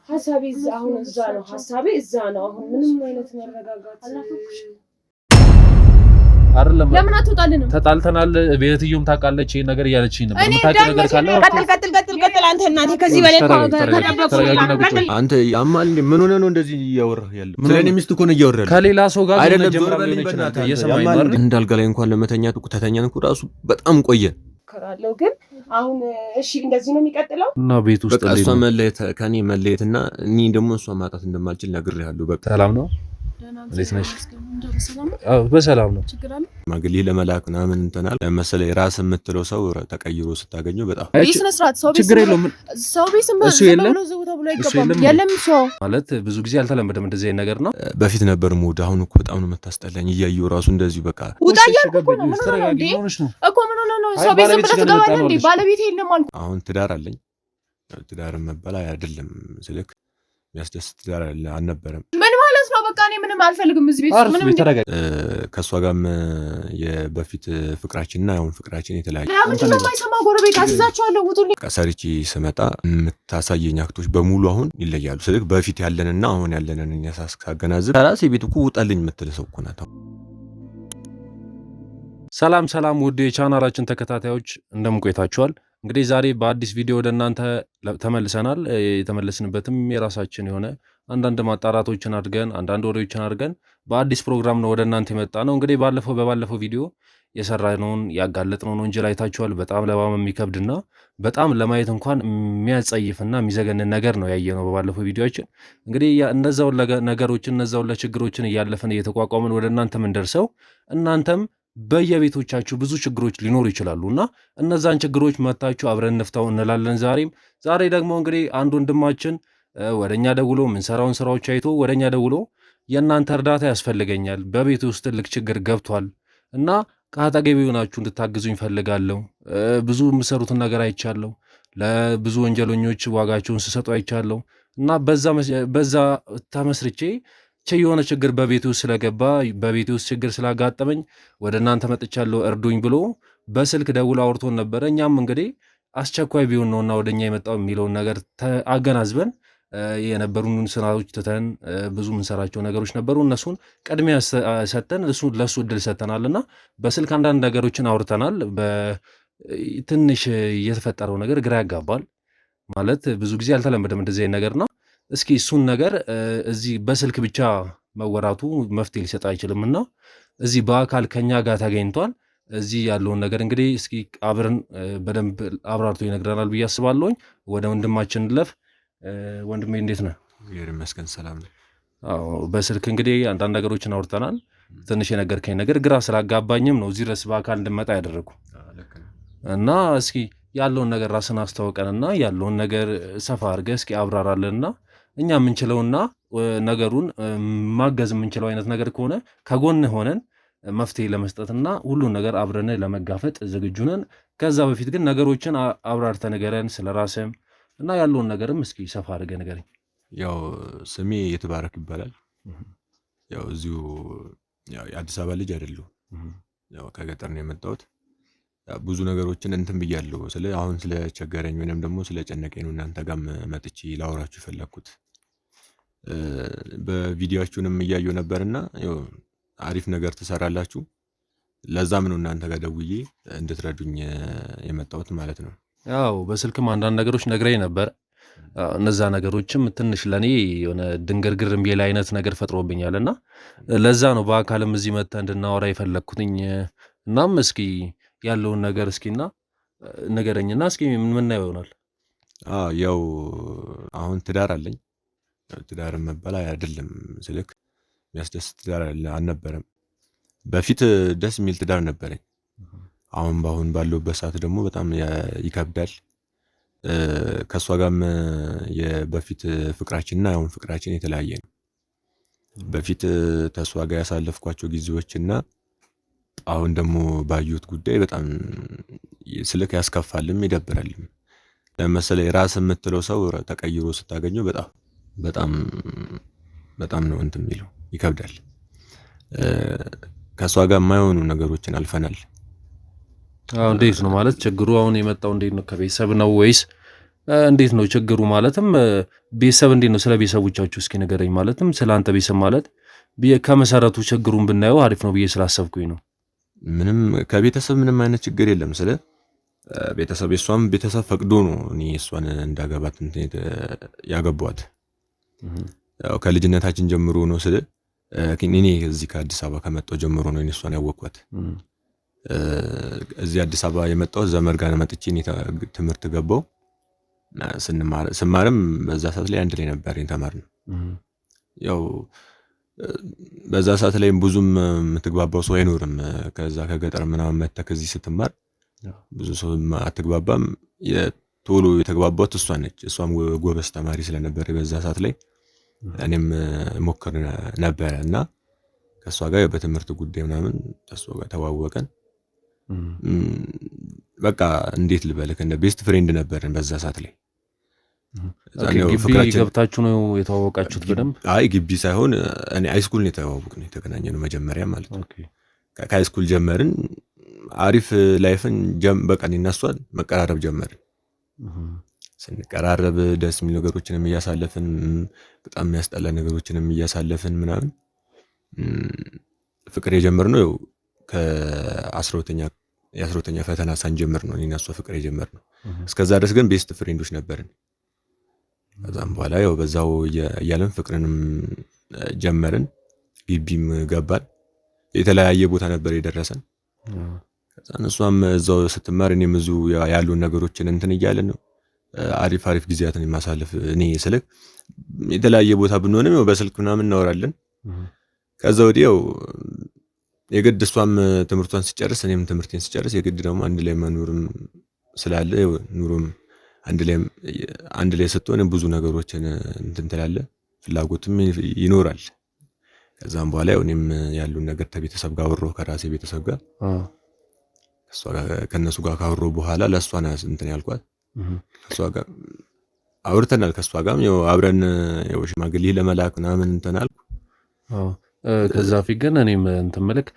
ሐሳቤ አሁን እዛ ነው ሐሳቤ እዛ ነው አሁን ምንም አይነት መረጋጋት አይደለም ለምን አትወጣልንም ተጣልተናል ቤትዩም ታውቃለች ይሄ ነገር ያለችኝ ነበር የምታውቀው ነገር ካለ ቀጥል አንተ እናቴ ከዚህ በላይ ተደበቁ አንተ ያማል እንዴ ምን ሆነ ነው እንደዚህ እያወራህ ያለው ስለኔ ሚስት እኮ ነው እያወራህ ከሌላ ሰው ጋር ጀምራለሁ ይችላል የሰማይ ማር እንዳልጋ ላይ እንኳን ለመተኛት እኮ ተተኛን እኮ ራሱ በጣም ቆየ ከራለው ግን አሁን እሺ እንደዚህ ነው የሚቀጥለው እና ቤት ውስጥ በቃ እሷ መለየት ከኔ መለየትና እኔ ደግሞ እሷ ማጣት እንደማልችል ነግሬሃለሁ በቃ ሰላም ነው እንዴት ነሽ በሰላም ነው ማግሊ ለመላክ ምናምን እንተናል ለምሳሌ ራስ የምትለው ሰው ተቀይሮ ስታገኘው በጣም ቢስነስራት ሰው ቢስም ነው ዘው ተብሎ አይገባም የለም ሰው ማለት ብዙ ጊዜ አልተለመደም እንደዚህ አይነት ነገር ነው በፊት ነበር ሙድ አሁን እኮ በጣም ነው መታስጠላኝ እያየው ራሱ እንደዚህ በቃ ውጣየው እኮ ምን ሆነ ነው ሰው ቢስም ተገባለ እንዴ ባለቤት የለም አልኩ አሁን ትዳር አለኝ ትዳር መበላ አይደለም ስልክ የሚያስደስት ትዳር አልነበረም ምን ማለት ነው በቃ እኔ ምንም አልፈልግም እዚህ ቤት ምንም ከሷ ጋርም የበፊት ፍቅራችንና አሁን ፍቅራችን የተለያየ ለምን የማይሰማ ጎረቤት አስይዛቸዋለሁ ውጡልኝ ቀሰርቺ ስመጣ የምታሳየኝ አክቶች በሙሉ አሁን ይለያሉ ስለዚህ በፊት ያለንና አሁን ያለንን ያሳስካገናዝብ ራሴ ቤት እኮ ውጣልኝ የምትል ሰው እኮ ናት ሰላም ውድ የቻናላችን ተከታታዮች እንደምን ቆይታችኋል እንግዲህ ዛሬ በአዲስ ቪዲዮ ወደ እናንተ ተመልሰናል የተመለስንበትም የራሳችን የሆነ አንዳንድ ማጣራቶችን አድርገን አንዳንድ ወሬዎችን አድርገን በአዲስ ፕሮግራም ነው ወደ እናንተ የመጣ ነው እንግዲህ በባለፈው ቪዲዮ የሰራነውን ያጋለጥነውን ወንጀል አይታችኋል በጣም ለማመን የሚከብድና በጣም ለማየት እንኳን የሚያጸይፍና የሚዘገንን ነገር ነው ያየነው በባለፈው ቪዲዮአችን እንግዲህ እነዛው ነገሮችን እነዛው ለችግሮችን እያለፈን እየተቋቋመን ወደ እናንተ ምን ደርሰው እናንተም በየቤቶቻችሁ ብዙ ችግሮች ሊኖሩ ይችላሉና እነዛን ችግሮች መታችሁ አብረን እንፍታው እንላለን ዛሬ ደግሞ እንግዲህ አንድ ወንድማችን ወደኛ ደውሎ ምን ሰራውን ስራዎች አይቶ ወደኛ ደውሎ የእናንተ እርዳታ ያስፈልገኛል በቤት ውስጥ ትልቅ ችግር ገብቷል እና ከአጠገቤ ሆናችሁ እንድታግዙኝ ፈልጋለሁ ብዙ የምሰሩትን ነገር አይቻለሁ ለብዙ ወንጀለኞች ዋጋቸውን ሲሰጡ አይቻለሁ እና በዛ ተመስርቼ የሆነ ችግር በቤቱ ስለገባ በቤቱ ውስጥ ችግር ስላጋጠመኝ ወደ እናንተ መጥቻለሁ እርዱኝ ብሎ በስልክ ደውሎ አውርቶን ነበር እኛም እንግዲህ አስቸኳይ ቢሆን ነውና ወደኛ የመጣው የሚለውን ነገር አገናዝበን የነበሩን ስራዎች ትተን ብዙ ምንሰራቸው ነገሮች ነበሩ እነሱን ቅድሚያ ሰጠን ለሱ እድል ሰጠናልና በስልክ አንዳንድ ነገሮችን አውርተናል በትንሽ የተፈጠረው ነገር ግራ ያጋባል ማለት ብዙ ጊዜ አልተለመደም እንደዚህ አይነት ነገር ነው እስኪ እሱን ነገር እዚህ በስልክ ብቻ መወራቱ መፍትሄ ሊሰጥ አይችልምና እዚህ በአካል ከኛ ጋር ተገኝቷል እዚህ ያለውን ነገር እንግዲህ እስኪ አብረን በደንብ አብራርቶ ይነግረናል ብዬ አስባለሁ ወደ ወንድማችን ለፍ ወንድሜ እንዴት ነህ እግዚአብሔር ይመስገን ሰላም ነኝ አዎ በስልክ እንግዲህ አንዳንድ ነገሮችን አውርተናል ትንሽ የነገርከኝ ነገር ግራ ስላጋባኝም ነው እዚህ ድረስ በአካል እንድመጣ ያደረኩ እና እስኪ ያለውን ነገር ራስን አስተዋውቀንና ያለውን ነገር ሰፋ አድርገህ እስኪ አብራራለንና እኛ የምንችለውና ነገሩን ማገዝ የምንችለው አይነት ነገር ከሆነ ከጎን ሆነን መፍትሄ ለመስጠትና ሁሉን ነገር አብረን ለመጋፈጥ ዝግጁ ነን ከዛ በፊት ግን ነገሮችን አብራርተህ ንገረን ስለራስህም እና ያለውን ነገርም እስኪ ሰፋ አድርገህ ንገረኝ ያው ስሜ የተባረክ ይባላል ያው እዚሁ ያው የአዲስ አበባ ልጅ አይደለሁም ያው ከገጠር ነው የመጣሁት ብዙ ነገሮችን እንትን ብያለሁ አሁን ስለ ቸገረኝ ወይንም ደግሞ ስለ ጨነቀኝ ነው እናንተ ጋር መጥቼ ላወራችሁ ፈለኩት በቪዲዮአችሁንም እያየሁ ነበርና ያው አሪፍ ነገር ተሰራላችሁ ለዛም ነው እናንተ ጋር ደውዬ እንድትረዱኝ የመጣሁት ማለት ነው ያው በስልክም አንዳንድ ነገሮች ነግረኝ ነበር እነዛ ነገሮችም ትንሽ ለኔ የሆነ ድንግርግር የሚል አይነት ነገር ፈጥሮብኛልና ለዛ ነው በአካልም እዚህ መጥተህ እንድናወራ የፈለኩትኝ እናም እስኪ ያለውን ነገር እስኪና ነገረኝና እስኪ ምን ይሆናል ያው አሁን ትዳር አለኝ ትዳር መበላ አይደለም ስልክ የሚያስደስት ትዳር አልነበረም በፊት ደስ የሚል ትዳር ነበረኝ አሁን ባለውበት ሰዓት ደግሞ በጣም ይከብዳል ከሷ ጋርም የበፊት ፍቅራችንና አሁን ፍቅራችን የተለያየ ነው በፊት ተሷ ጋር ያሳለፍኳቸው ጊዜዎችና አሁን ደግሞ ባዩት ጉዳይ በጣም ስልክ ያስከፋልም ይደብራልም ለምሳሌ ራስ የምትለው ሰው ተቀይሮ ስታገኘው በጣም ነው እንትን የሚለው ይከብዳል ከሷ ጋር የማይሆኑ ነገሮችን አልፈናል እንዴት ነው ማለት ችግሩ አሁን የመጣው እንዴት ነው ከቤተሰብ ነው ወይስ እንዴት ነው ችግሩ? ማለትም ቤተሰብ እንዴት ነው? ስለ ቤተሰቦቻችሁ እስኪ ንገረኝ። ማለትም ስለ አንተ ቤተሰብ ማለት ከመሰረቱ ችግሩን ብናየው አሪፍ ነው ብዬ ስላሰብኩኝ ነው። ምንም ከቤተሰብ ምንም አይነት ችግር የለም። ስለ ቤተሰብ የሷም ቤተሰብ ፈቅዶ ነው እኔ እሷን እንዳገባት ያገቧት። ያው ከልጅነታችን ጀምሮ ነው። ስለ እኔ እዚህ ከአዲስ አበባ ከመጣሁ ጀምሮ ነው እኔ እሷን ያወቅኳት። እዚህ አዲስ አበባ የመጣው ዘመድ ጋር መጥቼ እኔ ትምህርት ገባው። ስማርም በዛ ሰዓት ላይ አንድ ላይ ነበር የተማርነው። ያው በዛ ሰዓት ላይ ብዙም የምትግባባው ሰው አይኖርም። ከዛ ከገጠር ምናምን መተህ ከዚህ ስትማር ብዙ ሰው አትግባባም። ቶሎ የተግባባሁት እሷ ነች። እሷም ጎበዝ ተማሪ ስለነበረ በዛ ሰዓት ላይ እኔም ሞክር ነበረ እና ከእሷ ጋር በትምህርት ጉዳይ ምናምን ከእሷ ጋር ተዋወቀን። በቃ እንዴት ልበልህ እንደ ቤስት ፍሬንድ ነበርን በዛ ሰዓት ላይ። ግቢ ገብታችሁ ነው የተዋወቃችሁት በደንብ? አይ ግቢ ሳይሆን እኔ ሃይስኩል ነው የተዋወቅነው፣ የተገናኘነው መጀመሪያ ማለት ነው። ከሃይስኩል ጀመርን አሪፍ ላይፍን በቃ እኔና እሷ መቀራረብ ጀመርን። ስንቀራረብ ደስ የሚል ነገሮችንም እያሳለፍን በጣም የሚያስጠላ ነገሮችንም እያሳለፍን ምናምን ፍቅር የጀመርነው ያው የ12ኛ ፈተና ሳንጀምር ነው እኔና እሷ ፍቅር የጀመርነው። እስከዛ ድረስ ግን ቤስት ፍሬንዶች ነበርን። ከዛም በኋላ ያው በዛው እያለን ፍቅርንም ጀመርን። ግቢም ገባን። የተለያየ ቦታ ነበር የደረሰን። ከዛን እሷም እዛው ስትማር እኔም እዚሁ ያሉን ነገሮችን እንትን እያለን ነው አሪፍ ጊዜያትን የማሳለፍ። እኔ ስልክ የተለያየ ቦታ ብንሆንም ያው በስልክ ምናምን እናወራለን። ከዛ ወዲህ ያው የግድ እሷም ትምህርቷን ስጨርስ እኔም ትምህርቴን ስጨርስ የግድ ደግሞ አንድ ላይ መኖርም ስላለ ኑሮም አንድ ላይ ስትሆን ብዙ ነገሮችን እንትን ትላለህ፣ ፍላጎትም ይኖራል። ከዛም በኋላ ያው እኔም ያሉን ነገር ከቤተሰብ ጋር አወራሁ፣ ከራሴ ቤተሰብ ጋር ከነሱ ጋር ካወራሁ በኋላ ለእሷ ነው እንትን ያልኳት። ከእሷ ጋር አውርተናል። ከእሷ ጋርም ያው አብረን ያው ሽማግሌ ለመላክ ምናምን እንትን አልኩ። ከዛ ፊት ግን እኔም እንትን ምልክ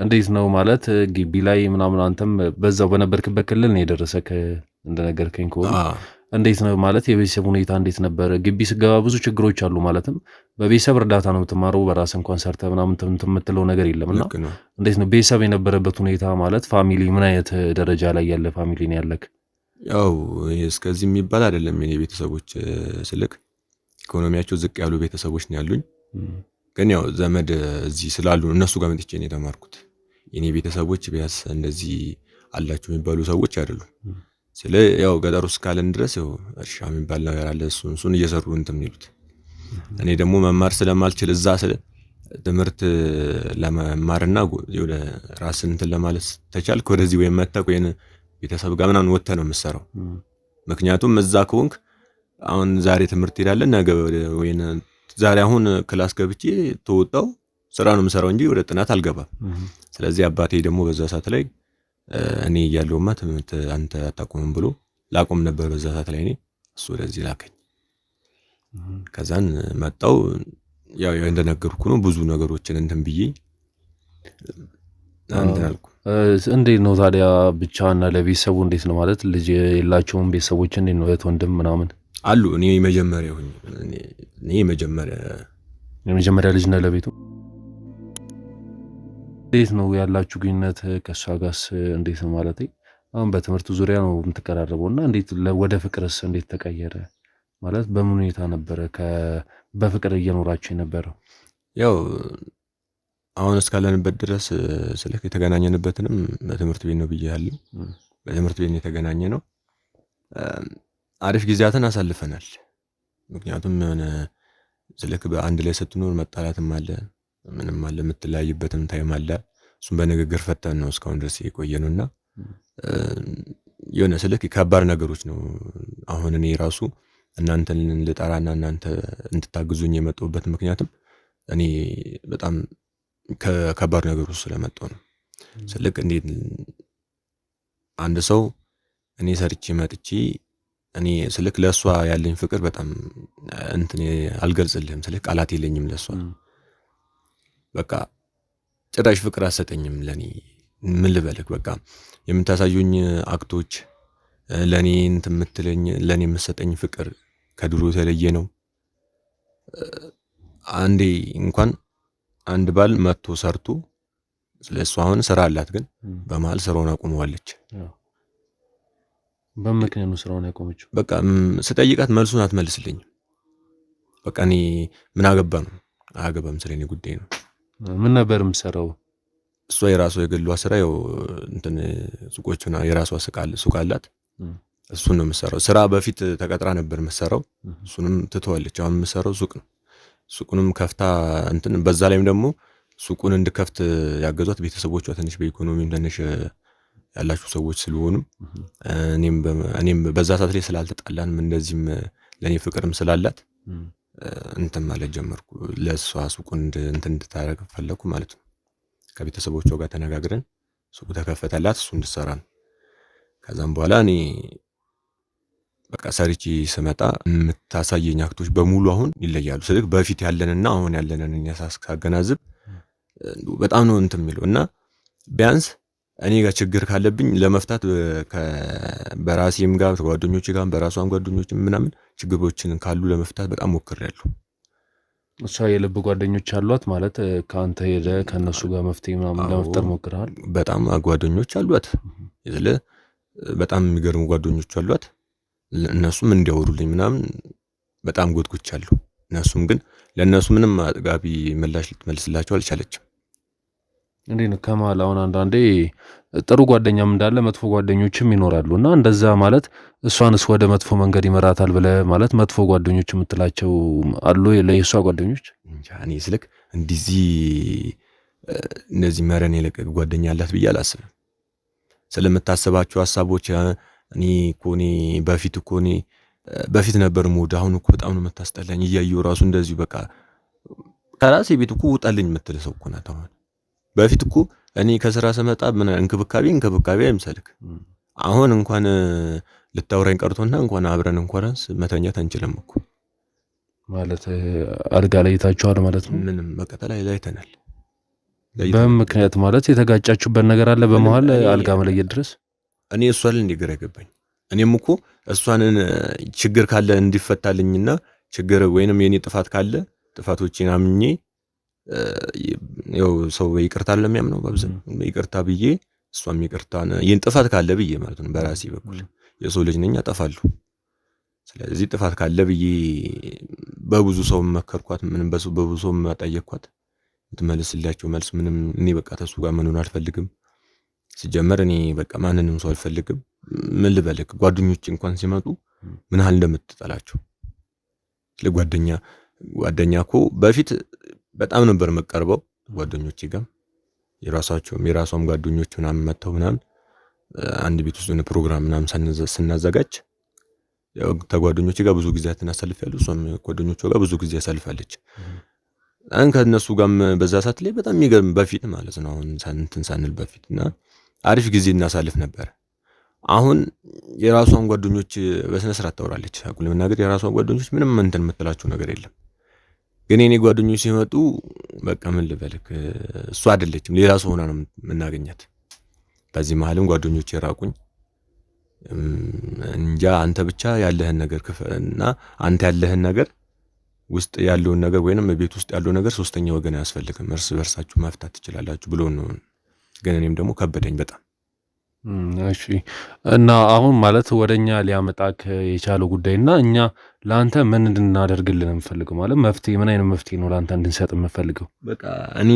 እንዴት ነው ማለት ግቢ ላይ ምናምን አንተም በዛው በነበርክበት ክልል ነው የደረሰክ እንደነገርከኝ ከሆነ እንዴት ነው ማለት የቤተሰብ ሁኔታ እንዴት ነበር? ግቢ ስገባ ብዙ ችግሮች አሉ። ማለትም በቤተሰብ እርዳታ ነው የምትማረው፣ በራስ እንኳን ሰርተህ ምናምን የምትለው ነገር የለምና እንዴት ነው ቤተሰብ የነበረበት ሁኔታ? ማለት ፋሚሊ ምን አይነት ደረጃ ላይ ያለ ፋሚሊ ነው ያለክ? ያው እስከዚህ የሚባል አይደለም የኔ ቤተሰቦች ስልክ ኢኮኖሚያቸው ዝቅ ያሉ ቤተሰቦች ነው ያሉኝ። ግን ያው ዘመድ እዚህ ስላሉ እነሱ ጋር መጥቼ ነው የተማርኩት። የኔ ቤተሰቦች ቢያንስ እንደዚህ አላቸው የሚባሉ ሰዎች አይደሉም። ስለ ያው ገጠር ውስጥ ካለን ድረስ ያው እርሻ የሚባል ነገር አለ። እሱን እየሰሩ እንትን የሚሉት እኔ ደግሞ መማር ስለማልችል እዛ ስለ ትምህርት ለመማርና ወደ ራስን እንትን ለማለት ተቻልክ ወደዚህ ወይም መጣ ወይን ቤተሰብ ጋር ምናምን ወጥተህ ነው የምትሰራው። ምክንያቱም እዛ ከሆንክ አሁን ዛሬ ትምህርት ሄዳለን ነገ ወይን ዛሬ አሁን ክላስ ገብቼ ተወጣው ስራ ነው የምሰራው እንጂ ወደ ጥናት አልገባም። ስለዚህ አባቴ ደግሞ በዛ ሰዓት ላይ እኔ እያለሁማ ትምህርት አንተ አታቆምም ብሎ ላቆም ነበር በዛ ሰዓት ላይ እኔ እሱ ወደዚህ ላከኝ። ከዛን መጣው ያው እንደነገርኩ ነው ብዙ ነገሮችን እንትን ብዬ እንትን አልኩ። እንዴት ነው ታዲያ ብቻና ለቤተሰቡ እንዴት ነው ማለት ልጅ የላቸውም ቤተሰቦች እንዴት ነው እህት ወንድም ምናምን አሉ? እኔ የመጀመሪያ ልጅ ነህ ለቤቱ? እንዴት ነው ያላችሁ ግንኙነት ከእሷ ጋርስ እንዴት ነው ማለት አሁን በትምህርቱ ዙሪያ ነው የምትቀራረበውና እንዴት ወደ ፍቅርስ እንዴት ተቀየረ ማለት በምን ሁኔታ ነበረ በፍቅር እየኖራችሁ የነበረው? ያው አሁን እስካለንበት ድረስ ስልክ የተገናኘንበትንም በትምህርት ቤት ነው ብያለሁ። በትምህርት ቤት የተገናኘ ነው። አሪፍ ጊዜያትን አሳልፈናል። ምክንያቱም የሆነ ስልክ በአንድ ላይ ስትኖር መጣላትም አለ ምንም አለ የምትለያይበትም ታይም አለ። እሱም በንግግር ፈተን ነው እስካሁን ድረስ የቆየነውና የሆነ ስልክ ከባድ ነገሮች ነው። አሁን እኔ ራሱ እናንተን ልጠራና እናንተ እንድታግዙኝ የመጣሁበት ምክንያቱም እኔ በጣም ከባድ ነገሮች ስለመጣሁ ነው። ስልክ እንዴት አንድ ሰው እኔ ሰርቼ መጥቼ እኔ ስልክ ለሷ ያለኝ ፍቅር በጣም እንትን አልገልጽልህም። ስልክ ቃላት የለኝም ለሷ በቃ ጭራሽ ፍቅር አሰጠኝም ለኔ ምን ልበልክ። በቃ የምታሳዩኝ አክቶች ለኔ እንትን የምትለኝ ለኔ የምትሰጠኝ ፍቅር ከድሮ የተለየ ነው። አንዴ እንኳን አንድ ባል መጥቶ ሰርቶ ስለሱ አሁን ስራ አላት፣ ግን በመሃል ስራውን አቁመዋለች። በምክንያቱ ስራውን ያቆመችው በቃ ስጠይቃት መልሱን አትመልስልኝም። በቃ እኔ ምን አገባ ነው አያገባም፣ ስለኔ ጉዳይ ነው። ምን ነበር የምትሰራው? እሷ የራሷ የግሏ ስራ ያው እንትን ሱቆችና የራሷ ሱቅ አላት። እሱን ነው የምትሰራው። ስራ በፊት ተቀጥራ ነበር የምትሰራው፣ እሱንም ትተዋለች። አሁን የምትሰራው ሱቅ ነው። ሱቁንም ከፍታ እንትን በዛ ላይም ደግሞ ሱቁን እንድከፍት ያገዟት ቤተሰቦቿ ትንሽ በኢኮኖሚም ትንሽ ያላችሁ ሰዎች ስለሆኑ እኔም በዛ ሰዓት ላይ ስላልተጣላንም እንደዚህም ለኔ ፍቅርም ስላላት እንትን ማለት ጀመርኩ። ለሷ ሱቁን እንትን እንድታረግ ፈለኩ ማለት ነው። ከቤተሰቦቿ ጋር ተነጋግረን ሱቁ ተከፈተላት፣ እሱ እንድትሰራ ነው። ከዛም በኋላ እኔ በቃ ሰርቼ ስመጣ የምታሳየኝ አክቶች በሙሉ አሁን ይለያሉ። ስለዚህ በፊት ያለንና አሁን ያለንን ሳገናዝብ በጣም ነው እንትን የሚለው እና ቢያንስ እኔ ጋር ችግር ካለብኝ ለመፍታት በራሴም ጋር ጓደኞቼ ጋር በራሷም ጓደኞች ምናምን ችግሮችን ካሉ ለመፍታት በጣም ሞክሬያለሁ። እሷ የልብ ጓደኞች አሏት ማለት ከአንተ ሄደ ከነሱ ጋር መፍትሄ ምናምን ለመፍጠር ሞክረሃል? በጣም ጓደኞች አሏት፣ በጣም የሚገርሙ ጓደኞች አሏት። እነሱም እንዲያወሩልኝ ምናምን በጣም ጎትጉቻለሁ። እነሱም ግን ለእነሱ ምንም አጥጋቢ ምላሽ ልትመልስላቸው አልቻለችም። እንዴ ነው ከመሃል አሁን አንዳንዴ ጥሩ ጓደኛም እንዳለ መጥፎ ጓደኞችም ይኖራሉ እና እንደዛ ማለት እሷንስ ወደ መጥፎ መንገድ ይመራታል ብለህ ማለት መጥፎ ጓደኞች የምትላቸው አሉ ለየሷ ጓደኞች? እኔ ስልክ እነዚህ መረን የለቀቅ ጓደኛ አላት ብዬ አላስብም። ስለምታስባቸው ሀሳቦች በፊት ነበር ሞድ፣ አሁን እኮ በጣም ነው የምታስጠላኝ እያየሁ ራሱ እንደዚሁ በቃ ከራሴ ቤት እኮ ውጣልኝ የምትል ሰው እኮ ናት። በፊት እኮ እኔ ከስራ ስመጣ ምን እንክብካቤ አይምሰልክ። አሁን እንኳን ልታወራኝ ቀርቶና እንኳን አብረን እንኳንስ መተኛት አንችልም እኮ ማለት አልጋ ላይ ታችኋል ማለት ነው። ምንም በቃ ተለያይተናል። በምክንያት ማለት የተጋጫችሁበት ነገር አለ በመሃል አልጋ መለየት ድረስ? እኔ እሷን እንዲገር አይገባኝ። እኔም እኮ እሷን ችግር ካለ እንዲፈታልኝና ችግር ወይንም የኔ ጥፋት ካለ ጥፋቶቼን አምኜ ያው ሰው ይቅርታ ለሚያምነው በብዛት ይቅርታ ብዬ እሷም ይቅርታን ይህን ጥፋት ካለ ብዬ ማለት ነው። በራሴ በኩል የሰው ልጅ ነኝ አጠፋለሁ። ስለዚህ ጥፋት ካለ ብዬ በብዙ ሰው መከርኳት፣ ምንም በብዙ ሰው ማጠየቅኳት። የምትመልስላቸው መልስ ምንም እኔ በቃ ተሱ ጋር መኖር አልፈልግም። ሲጀመር እኔ በቃ ማንንም ሰው አልፈልግም። ምን ልበልክ ጓደኞቼ እንኳን ሲመጡ ምን ያህል እንደምትጠላቸው ጓደኛ እኮ በፊት በጣም ነበር መቀርበው ጓደኞቼ ጋር የራሷም ጓደኞች ምናምን መተው ምናምን አንድ ቤት ውስጥ ፕሮግራም ምናምን ስናዘጋጅ ያው ተጓደኞቼ ጋር ብዙ ጊዜ አሳልፋለሁ። እሷም ጓደኞቿ ጋር ብዙ ጊዜ አሳልፋለች። ከእነሱ ጋርም በዛ ሰዓት ላይ በጣም የሚገርም በፊት ማለት ነው አሁን ሳንል በፊት እና አሪፍ ጊዜ እናሳልፍ ነበር። አሁን የራሷን ጓደኞች በስነ ስርዓት ታወራለች። አቁል ለመናገር የራሷን ጓደኞች ምንም እንትን የምትላቸው ነገር የለም። ግን የኔ ጓደኞች ሲመጡ በቃ ምን ልበልክ እሷ አይደለችም ሌላ ሰው ሆና ነው የምናገኛት። በዚህ መሀልም ጓደኞች የራቁኝ እንጃ አንተ ብቻ ያለህን ነገር ክፈልና አንተ ያለህን ነገር ውስጥ ያለውን ነገር ወይንም ቤት ውስጥ ያለው ነገር ሶስተኛ ወገን አያስፈልግም፣ እርስ በርሳችሁ መፍታት ትችላላችሁ ብሎ ነው። ግን እኔም ደግሞ ከበደኝ በጣም። እሺ እና አሁን ማለት ወደኛ ሊያመጣክ የቻለው ጉዳይና እኛ ላንተ ምን እንድናደርግልን እንፈልገው ማለት መፍትሄ ምን አይነት መፍትሄ ነው ላንተ እንድንሰጥ እንፈልገው? በቃ እኔ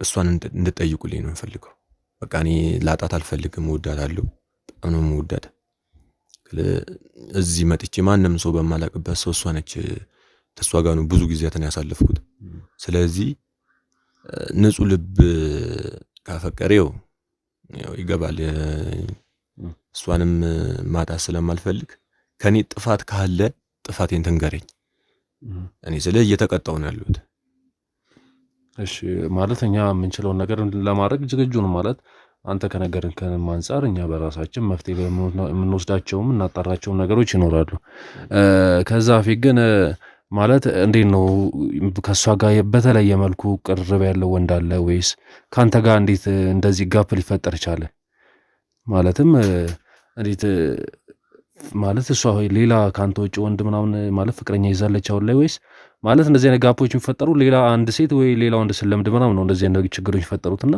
እሷን እንድጠይቁልኝ ነው እንፈልገው። በቃ እኔ ላጣት አልፈልግም፣ እወዳታለሁ፣ በጣም ነው የምወዳት። እዚህ መጥቼ ማንንም ሰው በማላቅበት ሰው እሷ ነች። ተሷ ጋር ነው ብዙ ጊዜያትን ያሳለፍኩት። ስለዚህ ንጹህ ልብ ካፈቀረው ያው ይገባል። እሷንም ማጣት ስለማልፈልግ ከኔ ጥፋት ካለ ጥፋቴን ትንገረኝ። እኔ ስለዚህ እየተቀጣው ነው ያለሁት። እሺ ማለት እኛ የምንችለውን ነገር ለማድረግ ዝግጁ ነው ማለት አንተ ከነገርን ከማንጻር እኛ በራሳችን መፍትሄ የምንወስዳቸውም እናጣራቸውም ነገሮች ይኖራሉ። ከዛ ፊት ግን ማለት እንዴት ነው ከሷ ጋር በተለየ መልኩ ቅርብ ያለው ወንድ አለ ወይስ ካንተ ጋር እንዴት እንደዚህ ጋፕ ሊፈጠር ቻለ? ማለትም እንዴት ማለት እሷ ሌላ ካንተ ውጭ ወንድ ምናምን ማለት ፍቅረኛ ይዛለች አሁን ላይ ወይስ ማለት እንደዚህ አይነት ጋፖች የሚፈጠሩ ሌላ አንድ ሴት ወይ ሌላ ወንድ ስለምድ ምናምን ነው እንደዚህ አይነት ችግሮች የሚፈጠሩትና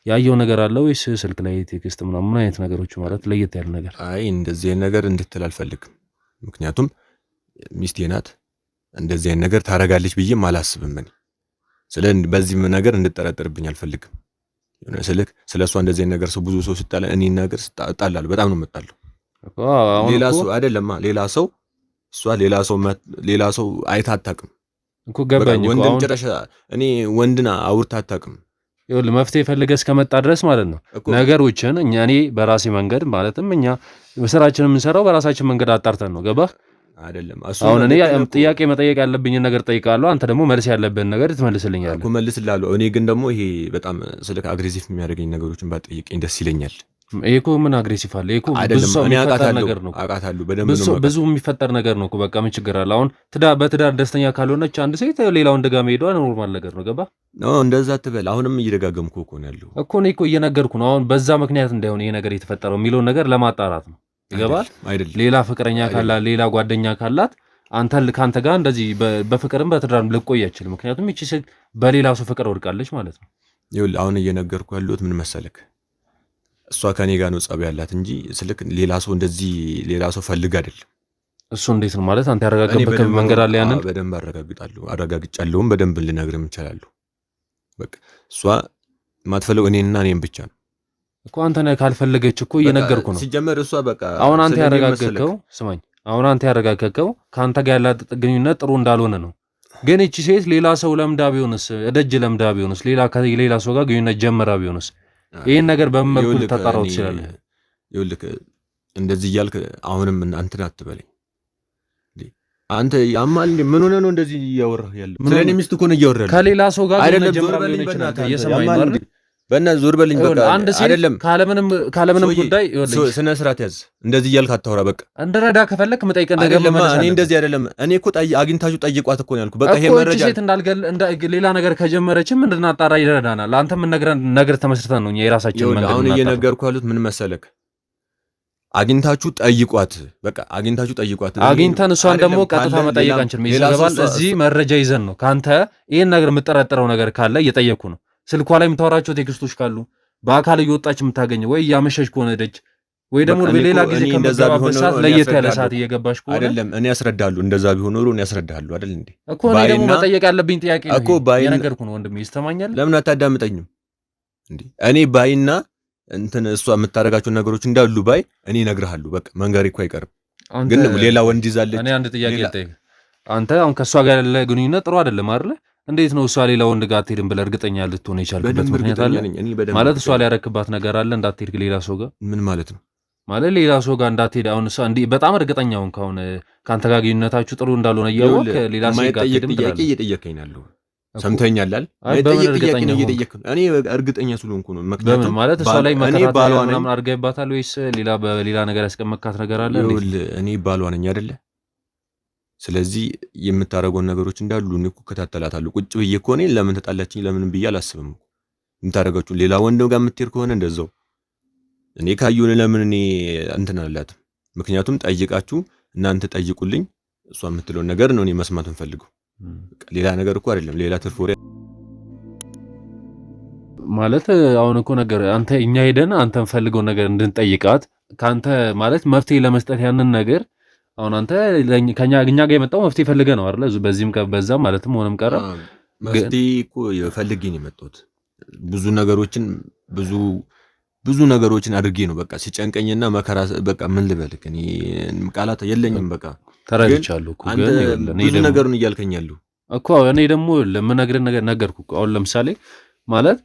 ያየው ነገር አለ ወይስ ስልክ ላይ ቴክስት ምናምን ምን አይነት ነገሮች ማለት ለየት ያለ ነገር? አይ እንደዚህ አይነት ነገር እንድትል አልፈልግም። ምክንያቱም ሚስቴ ናት። እንደዚህ አይነት ነገር ታረጋለች ብዬም አላስብም እኔ። በዚህ ነገር እንድጠረጥርብኝ አልፈልግም። ስለሷ እንደዚህ አይነት ነገር ሰው ብዙ ሰው ሲጣላ እኔ ነገር እጣላለሁ፣ በጣም ነው የምጣለው። ሌላ ሰው አይደለም ሌላ ሰው አይታ አታውቅም እኮ ገባኝ እኮ ወንድም ጭራሽ እኔ ወንድና አውርታ አታውቅም። ይኸውልህ መፍትሄ ፈልገህ እስከመጣ ድረስ ማለት ነው ነገሮችን እኔ በራሴ መንገድ ማለትም እኛ ስራችንን የምንሰራው በራሳችን መንገድ አጣርተን ነው። ገባህ አይደለም? አሁን እኔ ጥያቄ መጠየቅ ያለብኝን ነገር ጠይቃለሁ፣ አንተ ደግሞ መልስ ያለብህን ነገር ትመልስልኛለህ እኮ። መልስልሃለሁ። እኔ ግን ደግሞ ይሄ በጣም ስልክ አግሬሲቭ የሚያደርገኝ ነገሮችን ባጠይቀኝ ደስ ይለኛል። ይሄ እኮ ምን አግሬሲቭ አለ? ይሄ እኮ ብዙ የሚፈጠር ነገር ነው። ብዙ የሚፈጠር ነገር ነው እኮ። በቃ ምን ችግር አለ? አሁን በትዳር ደስተኛ ካልሆነች አንድ ሴት ሌላ ወንድ ጋር መሄዷ ኖርማል ነገር ነው። ገባ? እንደዛ አትበል። አሁንም እየደጋገምኩ እኮ ነው ያለው እኮ። እኔ እኮ እየነገርኩ ነው። አሁን በዛ ምክንያት እንዳይሆን ይሄ ነገር የተፈጠረው የሚለውን ነገር ለማጣራት ነው። ይገባል? ሌላ ፍቅረኛ ካላት ሌላ ጓደኛ ካላት ካንተ ጋር እንደዚህ በፍቅርም በትዳርም ልቆይ አይችልም። ምክንያቱም እቺ ሴት በሌላ ሰው ፍቅር ወድቃለች ማለት ነው። ይኸውልህ አሁን እየነገርኩ ያለሁት ምን መሰለክ፣ እሷ ከኔ ጋር ነው ጸብ ያላት እንጂ ስልክ ሌላ ሰው እንደዚህ ሌላ ሰው ፈልግ አይደለም። እሱ እንዴት ነው ማለት? አንተ ያረጋግጥበት መንገድ አለ? ያንን በደንብ አረጋግጫለሁም በደንብ ልነግርም እችላለሁ። በቃ እሷ የማትፈልገው እኔና እኔም ብቻ ነው እኮ። አንተ ነህ ካልፈለገች እኮ እየነገርኩ ነው። ሲጀመር እሷ በቃ አሁን አንተ ያረጋግጥከው ስማኝ፣ አሁን አንተ ያረጋግጥከው ካንተ ጋር ያላት ግንኙነት ጥሩ እንዳልሆነ ነው። ግን እቺ ሴት ሌላ ሰው ለምዳ ቢሆንስ፣ እደጅ ለምዳ ቢሆንስ፣ ሌላ ሰው ጋር ግንኙነት ጀመራ ቢሆንስ፣ ይሄን ነገር በምን መልኩ ልታጣራው ትችላለህ? ይኸውልህ እንደዚህ እያልክ አሁንም እንትን አትበለኝ። አንተ ያማል እንዴ? ምን ሆነ ነው እንደዚህ እያወራህ ያለው? ስለኔ ሚስት እኮ ነው እያወራህ ያለው። ከሌላ ሰው ጋር ግንኙነት ጀመራ ቢሆን ይችላል። እየሰማኸኝ ነው? በእናትህ ዞር በልኝ። በቃ አይደለም ካለምንም ጉዳይ ስነ ስርዓት ያዝ። እንደዚህ እያልክ አታውራ። በቃ እንደረዳ ከፈለክ መጠይቀን ነገር ማለት እኔ እንደዚህ አይደለም። እኔ እኮ አግኝታችሁ ጠይቋት እኮ ነው ያልኩህ። በቃ ይሄ መረጃ ሴት ሌላ ነገር ከጀመረችም እንድናጣራ ይረዳናል። አንተም ነገር ተመስርተን ነው የራሳችን መንገድ። አሁን እየነገርኩህ ያሉት ምን መሰለክ፣ አግኝታችሁ ጠይቋት። በቃ አግኝታችሁ ጠይቋት። አግኝተን እሷን ደግሞ ቀጥታ መጠየቅ አንችልም። ይዘጋባል። እዚህ መረጃ ይዘን ነው ካንተ ይሄን ነገር የምጠረጥረው ነገር ካለ እየጠየኩ ነው። ስልኳ ላይ የምታወራቸው ቴክስቶች ካሉ በአካል እየወጣች የምታገኘው ወይ ያመሸሽ ከሆነ ደጅ ወይ ደግሞ በሌላ ጊዜ ከምትገባበት ሰዓት ለየት ያለ ሰዓት እየገባሽ ከሆነ አይደለም እኔ ያስረዳሉ። እንደዛ ቢሆን ኖሮ እኔ ያስረዳሉ አይደል እንዴ? እኮ እኔ ደግሞ መጠየቅ ያለብኝ ጥያቄ ነው የነገርኩህ ነው ወንድሜ። ይስተማኛል? ለምን አታዳምጠኝም እንዴ? እኔ ባይና እሷ የምታደርጋቸው ነገሮች እንዳሉ ባይ እኔ እነግርሃለሁ። በቃ መንገሬ እኮ አይቀርም። ግን ሌላ ወንድ ይዛለች። እኔ አንድ ጥያቄ ልጠይቅህ። አንተ አሁን ከእሷ ጋር ያለ ግንኙነት ጥሩ አይደለም አይደለ? እንዴት ነው እሷ ሌላ ወንድ ጋር አትሄድም ብለህ እርግጠኛ ልትሆን የቻልክበት ምክንያት አለ ማለት? እሷ ሊያረክባት ነገር አለ እንዳትሄድ ሌላ ሰው ጋር? ምን ማለት ነው ማለት ሌላ ሰው ጋር እንዳትሄድ? አሁን እሷ እንዲህ በጣም እርግጠኛውን ከሆነ ካንተ ጋር ግንኙነታችሁ ጥሩ እንዳልሆነ እያወቅ ሌላ ሰው ጋር አትሄድም ብለህ ጥያቄ እየጠየቀኝ ነው ያለው። ሰምተኛል አይደል? እኔ እርግጠኛ ስለሆንኩ ነው። በምን ማለት እሷ ላይ መከታተል ምናምን አድርገህባታል ወይስ በሌላ ነገር ያስቀመጥካት ነገር አለ? እኔ ባሏ ነኝ አይደለ? ስለዚህ የምታረገውን ነገሮች እንዳሉ እኔ እኮ እከታተላታለሁ። ቁጭ ብዬ እኮ እኔ ለምን ተጣላችኝ ለምን ብዬ አላስብም። የምታረጋችሁ ሌላ ወንድ ጋር የምትሄድ ከሆነ እንደዛው እኔ ካዩን ለምን እኔ እንትን አላትም። ምክንያቱም ጠይቃችሁ እናንተ ጠይቁልኝ፣ እሷ የምትለውን ነገር ነው እኔ መስማት እንፈልገው። ሌላ ነገር እኮ አይደለም፣ ሌላ ትርፍ ወሬ ማለት አሁን እኮ ነገር አንተ እኛ ሄደን አንተ እንፈልገው ነገር እንድንጠይቃት ካንተ ማለት መፍትሄ ለመስጠት ያንን ነገር አሁን አንተ እኛ ጋር የመጣው መፍትሄ ፈልገህ ነው አይደል? በዚህም በዛም ማለትም ሆነም ቀረ መፍትሄ እኮ ፈልጌ ነው የመጣሁት። ብዙ ነገሮችን አድርጌ ነው በቃ ሲጨንቀኝና መከራ በቃ ምን ልበልክ እኔ ቃላት የለኝም። በቃ ተረድቻለሁ እኮ ግን ብዙ ነገሩን እያልከኝ ያለው እኮ እኔ ደግሞ ለምነግርህ ነገር ነገርኩ እኮ። አሁን ለምሳሌ ማለት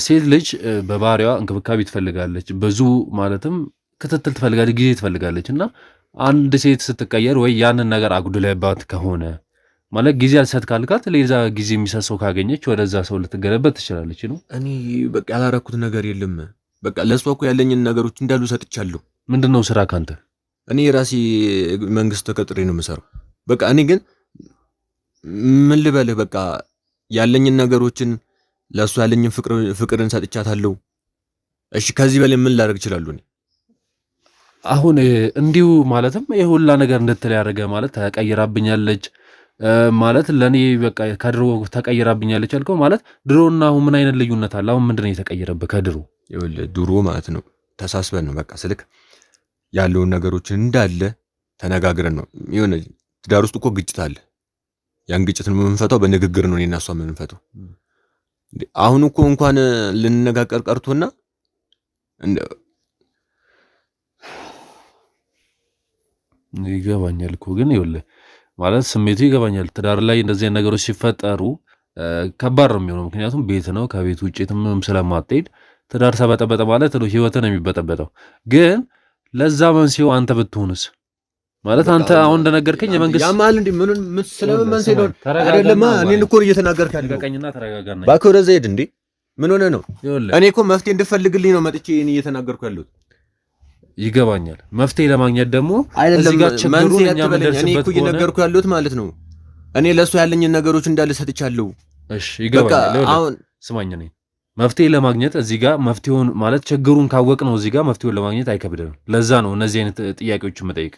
ሴት ልጅ በባህሪዋ እንክብካቤ ትፈልጋለች፣ ብዙ ማለትም ክትትል ትፈልጋለች፣ ጊዜ ትፈልጋለች እና አንድ ሴት ስትቀየር ወይ ያንን ነገር አጉድለባት ከሆነ ማለት ጊዜ አልሰጥ ካልካት ሌላ ጊዜ የሚሰጥ ሰው ካገኘች ወደዛ ሰው ልትገለበት ትችላለች ነው። እኔ በቃ ያላረኩት ነገር የለም። በቃ ለሷ እኮ ያለኝን ነገሮች እንዳሉ ሰጥቻለሁ። ምንድነው ስራ ካንተ? እኔ ራሴ መንግስት ተቀጥሬ ነው የምሰራው። በቃ እኔ ግን ምን ልበልህ በቃ ያለኝን ነገሮችን ለሷ ያለኝን ፍቅርን ሰጥቻታለሁ። እሺ ከዚህ በላይ ምን ላደርግ እችላለሁ? እኔ አሁን እንዲሁ ማለትም የሁላ ነገር እንድትል ያደረገ ማለት ተቀይራብኛለች ማለት ለኔ በቃ ከድሮ ተቀይራብኛለች አልከው ማለት ድሮና አሁን ምን አይነት ልዩነት አለ? አሁን ምንድነው የተቀየረብህ ከድሮ? ድሮ ማለት ነው ተሳስበን ነው በቃ ስልክ ያለውን ነገሮችን እንዳለ ተነጋግረን ነው። የሆነ ትዳር ውስጥ እኮ ግጭት አለ። ያን ግጭትን የምንፈታው በንግግር ነው እኔና እሷ የምንፈታው። አሁን እኮ እንኳን ልንነጋገር ቀርቶና ይገባኛል እኮ ግን ይኸውልህ ማለት ስሜቱ ይገባኛል። ትዳር ላይ እንደዚህ አይነት ነገሮች ሲፈጠሩ ከባድ ነው የሚሆነው። ምክንያቱም ቤት ነው፣ ከቤት ውጭ ምንም ስለማትሄድ ትዳር ተበጠበጠ ማለት ነው ህይወትን ነው የሚበጠበጠው። ግን ለዛ መንስኤው አንተ ብትሆንስ? ማለት አንተ አሁን እንደነገርከኝ የመንግስት ያማል እንዴ ምን ስለምን መንስኤ ነው አይደለም። እኔን እኮ እየተናገርክ ያለው ተረጋጋኝና ተረጋጋና ባክ ወደ ዘይድ እንዴ ምን ሆነ ነው? እኔ እኮ መፍትሄ እንድፈልግልኝ ነው መጥቼ እኔ እየተናገርኩ ያለሁት። ይገባኛል። መፍትሄ ለማግኘት ደግሞ እዚህ ጋር ችግሩን እኛ ምንደርስበት እኔ እኮ እየነገርኩ ያለሁት ማለት ነው። እኔ ለሱ ያለኝን ነገሮች እንዳለ ሰጥቻለሁ። እሺ ይገባኛል። አሁን ስማኝ ነኝ መፍትሄ ለማግኘት እዚህ ጋር መፍትሄውን ማለት ችግሩን ካወቅ ነው እዚህ ጋር መፍትሄውን ለማግኘት አይከብድም። ለዛ ነው እነዚህ አይነት ጥያቄዎችን መጠየቅ።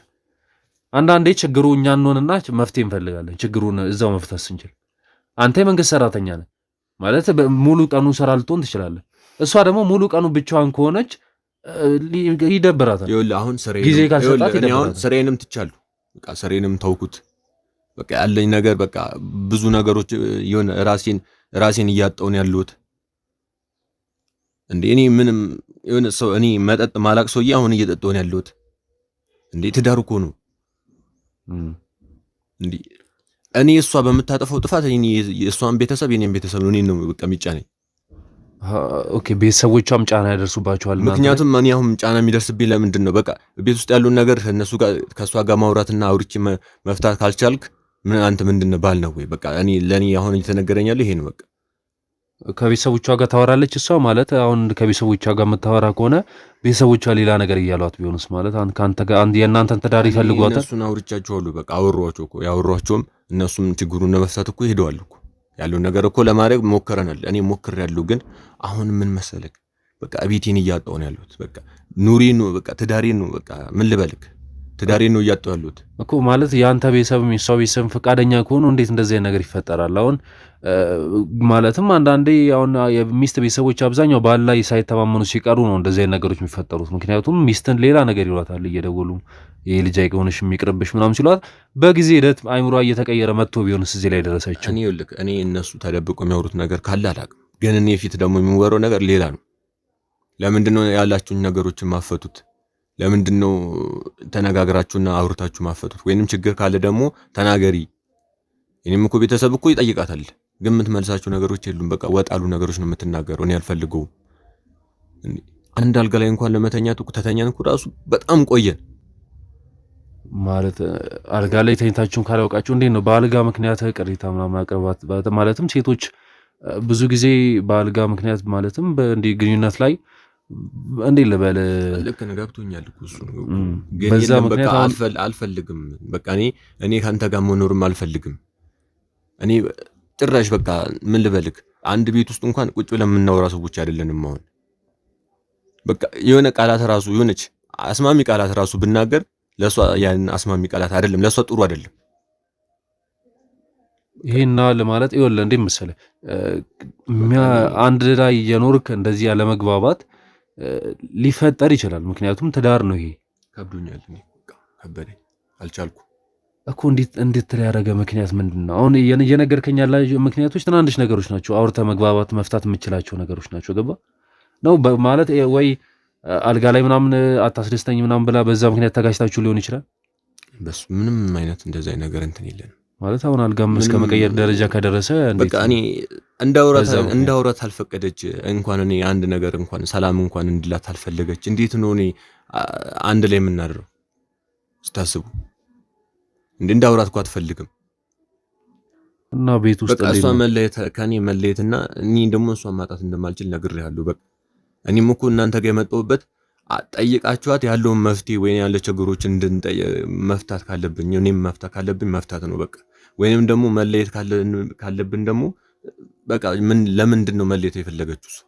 አንዳንዴ ችግሩ እኛ እንሆንና መፍትሄ እንፈልጋለን ችግሩን እዛው መፍታት ስንችል። አንተ የመንግስት ሰራተኛ ነህ ማለት ሙሉ ቀኑ ስራ ልትሆን ትችላለህ። እሷ ደግሞ ሙሉ ቀኑ ብቻዋን ከሆነች ይደብራታል። ይኸውልህ አሁን ጊዜ ካልሰጣት ይደብራታል። አሁን ስራዬንም ትቻለሁ በቃ ስራዬንም ተውኩት። በቃ ያለኝ ነገር በቃ ብዙ ነገሮች የሆነ ራሴን እያጣሁ ነው ያለሁት። እንዴ እኔ ምንም የሆነ ሰው እኔ መጠጥ ማላቅ ሰውዬ አሁን እየጠጣሁ ነው ያለሁት። እንዴ ትዳር እኮ ነው እንዴ እኔ እሷ በምታጠፋው ጥፋት እኔ የእሷን ቤተሰብ የኔን ቤተሰብ ነው እኔ ነው በቃ የሚጫነኝ። ኦኬ ቤተሰቦቿም ጫና ያደርሱባቸዋል። ምክንያቱም እኔ አሁን ጫና የሚደርስብኝ ለምንድን ነው? በቃ ቤት ውስጥ ያለውን ነገር እነሱ ጋር ከእሷ ጋር ማውራትና አውርቼ መፍታት ካልቻልክ ምን አንተ ምንድን ነው ባል ነው ወይ? በቃ ለእኔ አሁን እየተነገረኝ ያለው ይሄ ነው። በቃ ከቤተሰቦቿ ጋር ታወራለች እሷ ማለት አሁን ከቤተሰቦቿ ጋር የምታወራ ከሆነ ቤተሰቦቿ ሌላ ነገር እያሏት ቢሆንስ ማለት ከአንተ ጋር የእናንተን ትዳር ይፈልጓታል። እነሱን አውርቻቸዋለሁ በቃ አወሯቸው እኮ ያወሯቸውም እነሱም ችግሩን ለመፍታት እኮ ሄደዋል እኮ ያለውን ነገር እኮ ለማድረግ ሞከረናል። እኔ ሞክሬያለሁ ግን አሁን ምን መሰለክ በቃ ቤቴን እያጣሁ ነው ያለሁት። በቃ ኑሬን ነው በቃ ትዳሬን ነው በቃ ምን ልበልክ ትዳሬን ነው እያጣሁ ያለሁት እኮ ማለት የአንተ ቤተሰብ የሷ ቤተሰብ ፈቃደኛ ከሆኑ እንዴት እንደዚህ አይነት ነገር ይፈጠራል? አሁን ማለትም አንዳንዴ አሁን የሚስት ቤተሰቦች አብዛኛው ባል ላይ ሳይተማመኑ ሲቀሩ ነው እንደዚህ አይነት ነገሮች የሚፈጠሩት። ምክንያቱም ሚስትን ሌላ ነገር ይሏታል እየደወሉ ይሄ ልጅ አይሆንሽ የሚቅርብሽ ምናምን ሲሏት በጊዜ ሂደት አይምሯ እየተቀየረ መጥቶ ቢሆንስ እዚህ ላይ ደረሰችው። እኔ እነሱ ተደብቆ የሚያወሩት ነገር ካለ አላውቅም፣ ግን እኔ ፊት ደግሞ የሚወራው ነገር ሌላ ነው። ለምንድነው ያላችሁን ነገሮችን ማፈቱት? ለምንድነው ተነጋግራችሁና አውርታችሁ ማፈቱት? ወይንም ችግር ካለ ደግሞ ተናገሪ። እኔም እኮ ቤተሰብ እኮ ይጠይቃታል፣ ግን የምትመልሳቸው ነገሮች የሉም። በቃ ወጣሉ ነገሮች ነው የምትናገረው። እኔ አልፈልገውም። አንድ አልጋ ላይ እንኳን ለመተኛት እኮ ተተኛን እኮ ራሱ በጣም ቆየን። ማለት አልጋ ላይ ተኝታችሁን ካላውቃችሁ እንዴት ነው በአልጋ ምክንያት ቅሬታ ምናምን አቅርባት? ማለትም ሴቶች ብዙ ጊዜ በአልጋ ምክንያት ማለትም በእንዲህ ግንኙነት ላይ እንዴ ልበል ልክ ነው ገብቶኛል እኮ እሱ ነው። ግን በቃ አልፈልግም። በቃ እኔ ካንተ ጋር መኖርም አልፈልግም። እኔ ጭራሽ በቃ ምን ልበልክ አንድ ቤት ውስጥ እንኳን ቁጭ ብለን የምናወራ ሰዎች አይደለንም። አሁን በቃ የሆነ ቃላት ራሱ የሆነች አስማሚ ቃላት ራሱ ብናገር ለሷ ያን አስማሚ ቃላት አይደለም ለሷ ጥሩ አይደለም። ይሄና ለማለት ይወለ እንዴ መሰለ አንድ ላይ የኖርክ እንደዚህ ያለ መግባባት ሊፈጠር ይችላል። ምክንያቱም ትዳር ነው። ይሄ ከብዶኛል። እኔ በቃ ከበደኝ፣ አልቻልኩም እኮ እንዴት ያደረገ ምክንያት ምንድነው? አሁን እየነገርከኝ ያለ ምክንያቶች ትናንሽ ነገሮች ናቸው። አውርተ መግባባት መፍታት የምችላቸው ነገሮች ናቸው። ገባ ነው ማለት ወይ አልጋ ላይ ምናምን አታስደስተኝ ምናምን ብላ በዛ ምክንያት ተጋጭታችሁ ሊሆን ይችላል። በሱ ምንም አይነት እንደዛ ነገር እንትን የለንም ማለት አሁን አልጋም እስከ መቀየር ደረጃ ከደረሰ በቃ እኔ እንዳውራት አልፈቀደች። እንኳን እኔ አንድ ነገር እንኳን ሰላም እንኳን እንድላት አልፈለገች። እንዴት ነው እኔ አንድ ላይ የምናድረው ስታስቡ? እንዳውራት እኮ አትፈልግም። እና ቤት ውስጥ በቃ እሷ መለየት ከኔ መለየትና እኔ ደግሞ እሷ ማጣት እንደማልችል ነግሬሃለሁ። በቃ እኔም እኮ እናንተ ጋር የመጣሁበት ጠይቃችኋት ያለውን መፍትሄ ወይ ያለ ችግሮችን መፍታት ካለብኝ እኔም መፍታት ካለብኝ መፍታት ነው በቃ። ወይንም ደግሞ መለየት ካለብን ደግሞ በቃ ለምንድን ነው መለየት የፈለገችው እሷ?